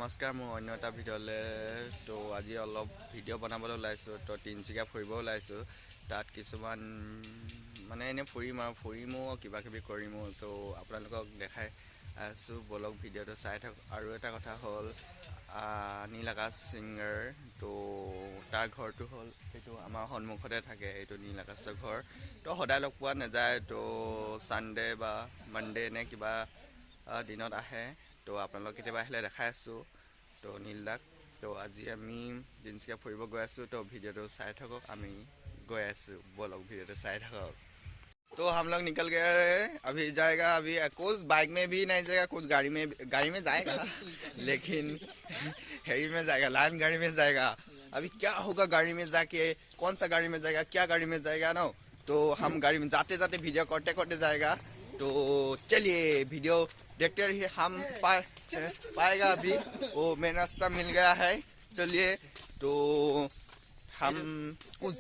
নমস্কাৰ মোৰ অন্য এটা ভিডিঅ'লৈ তো আজি অলপ ভিডিঅ' বনাবলৈ ওলাইছোঁ তো তিনিচুকীয়া ফুৰিব ওলাইছোঁ তাত কিছুমান মানে এনে ফুৰিমো কিবা কিবি কৰিমো তো আপোনালোকক দেখাই আছোঁ বলক ভিডিঅ'টো চাই থাকক আৰু এটা কথা হ'ল নীল আকাশ সিংগাৰ তো তাৰ ঘৰটো হ'ল এইটো আমাৰ সন্মুখতে থাকে এইটো নীল আকাশৰ ঘৰ তো সদায় লগ পোৱা নাযায় তো সানডে বা মানডে নে কিবা দিনত আহে তো আপোনালোক কেতিয়াবা আহিলে দেখাই আছোঁ তো নীলদাক তো আজি আমি তিনিচুকীয়া ফুৰিব গৈ আছোঁ তো ভিডিঅ'টো চাই থাকক আমি गए बोलो वीडियो साइड तो हम लोग निकल गए अभी जाएगा अभी कुछ बाइक में भी नहीं जाएगा कुछ गाड़ी में जाएगा लेकिन हेरी में जाएगा लाइन गाड़ी में जाएगा अभी क्या होगा गाड़ी में जाके कौन सा गाड़ी में जाएगा क्या गाड़ी में जाएगा ना तो हम गाड़ी में जाते जाते वीडियो करते करते जाएगा तो चलिए वीडियो देखते रहिए हम पाएगा अभी वो मेन रास्ता मिल गया है चलिए तो हम कुछ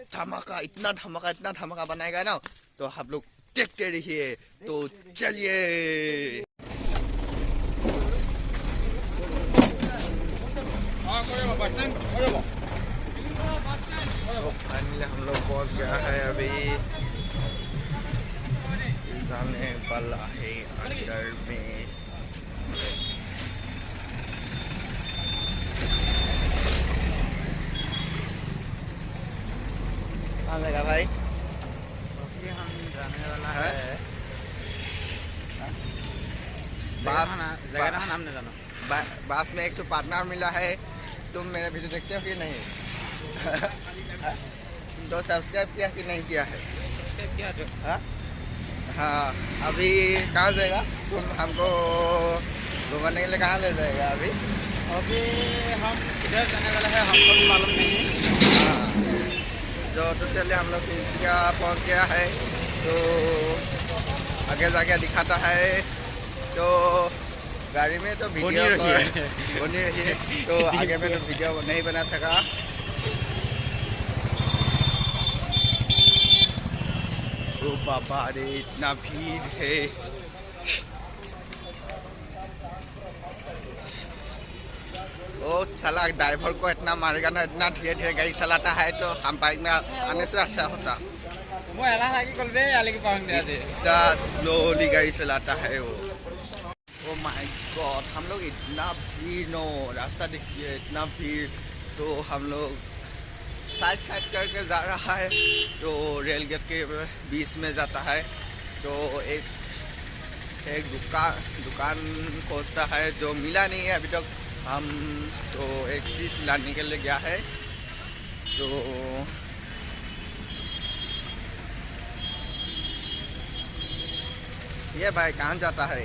इतना धमाका बनाएगा ना तो हम लोग देखते रहिए तो चलिए फाइनली हम लोग पहुंच गया है अभी जाने वाला है अंदर में लगा भाई हम जाने वाला है जगह का नाम नहीं जाना बास में एक तो पार्टनर मिला है तुम मेरा वीडियो देखते हो कि नहीं तो सब्सक्राइब किया कि नहीं किया है सब्सक्राइब किया जो हाँ अभी कहाँ जाएगा तुम हमको घूमने के लिए कहाँ ले जाएगा अभी हम किधर जाने वाला है हमको भी मालूम नहीं हाँ जो तो चलिए हम लोग तिनसुकिया पहुँच गया है तो आगे जाके दिखाता है तो गाड़ी में तो वीडियो बनी रही है तो आगे में तो वीडियो नहीं बना सका तो बाबा रे इतना भीड़ है ओ साला ड्राइवर को इतना मारेगा ना इतना धीरे धीरे गाड़ी चलाता है तो हम बाइक में आने से अच्छा होता स्लोली गाड़ी चलाता है वो ओ माय गॉड हम लोग इतना भीड़ नो रास्ता देखिए इतना भीड़ तो हम लोग साइड करके जा रहा है तो रेल गेट के बीच में जाता है तो एक दुकान खोजता है जो मिला नहीं है अभी तक हम तो एक चीज लाने के लिए गया है तो ये भाई कहाँ जाता है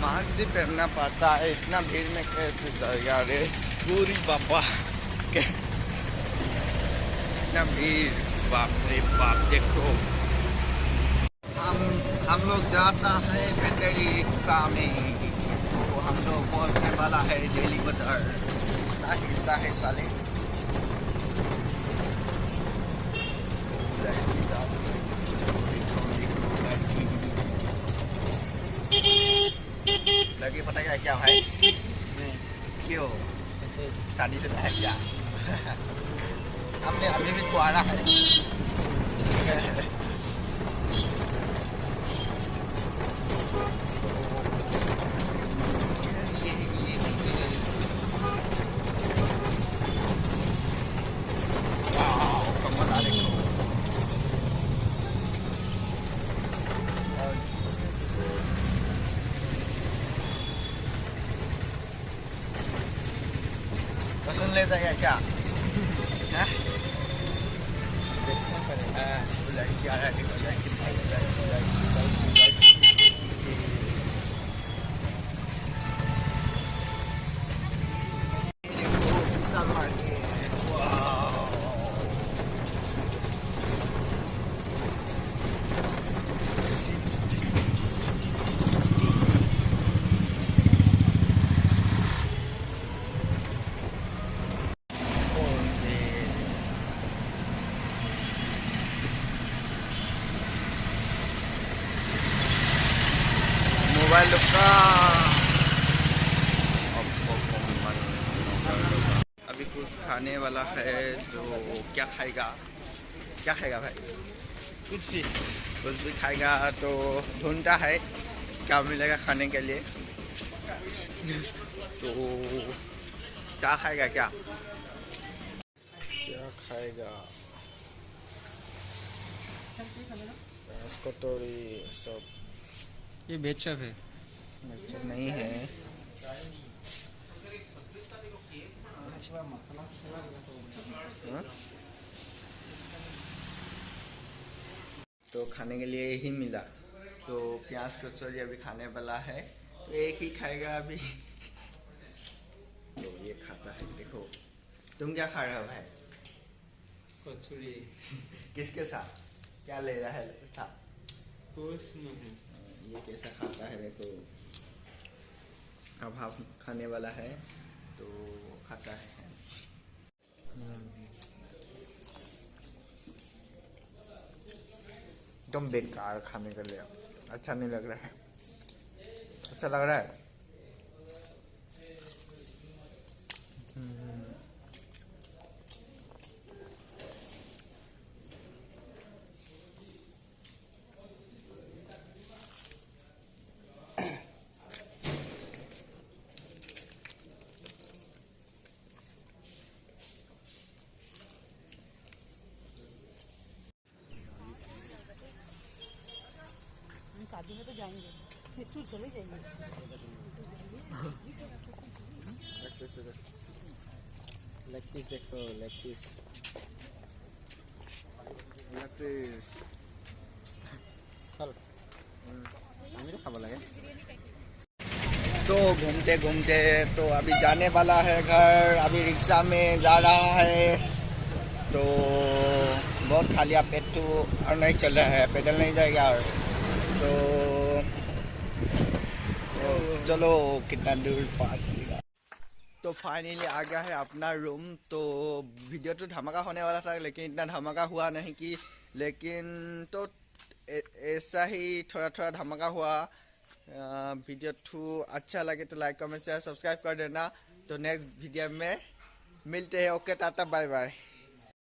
मास्क भी पहनना पड़ता है इतना भीड़ में कैसे जाएगा रे पूरी बापा इतना भीड़ बाप रे बाप देखो हम लोग जाता है बैटरी रिक्शा में तो हम लोग पहुंचने वाला है दिल्ली बाजार हिलता है साले लड़की पता क्या है क्यों शादी से है क्या हमने अभी भी कुआरा है सुन ले जाएगा क्या मोबाइल का अभी कुछ खाने वाला है तो क्या खाएगा भाई? कुछ भी खाएगा तो ढूंढता है क्या मिलेगा खाने के लिए। तो क्या खाएगा? क्या खाएगा? कटोरी सब ये वेज शेफ है। अच्छा नहीं है। हाँ? तो खाने के लिए ही मिला तो प्याज कचौरी अभी खाने वाला है तो एक ही खाएगा अभी। तो ये खाता है। देखो तुम क्या खा रहे हो भाई? कचौड़ी। किसके साथ क्या ले रहा है साथ? कुछ नहीं। ये कैसा खाता है देखो। अब हाफ खाने वाला है तो खाता है। एकदम बेकार खाने के लिए, अच्छा नहीं लग रहा है। अच्छा लग रहा है? शादी में तो जाएंगे, फिर तू चले जाएंगे। लेग पीस देखो, लेग पीस। चल हमें तो खावा लगे। तो घूमते घूमते तो अभी जाने वाला है घर। अभी रिक्शा में जा रहा है तो बहुत खाली पेट तो और नहीं चल रहा है, पैदल नहीं जाएगा। और तो चलो कितना दूर पहुँचेगा। तो फाइनली आ गया है अपना रूम। तो वीडियो तो धमाका होने वाला था लेकिन इतना धमाका हुआ नहीं कि, लेकिन तो ऐसा ही थोड़ा थोड़ा धमाका हुआ। वीडियो तो अच्छा लगे तो लाइक कमेंट शेयर सब्सक्राइब कर देना। तो नेक्स्ट वीडियो में मिलते हैं। Okay tata bye bye.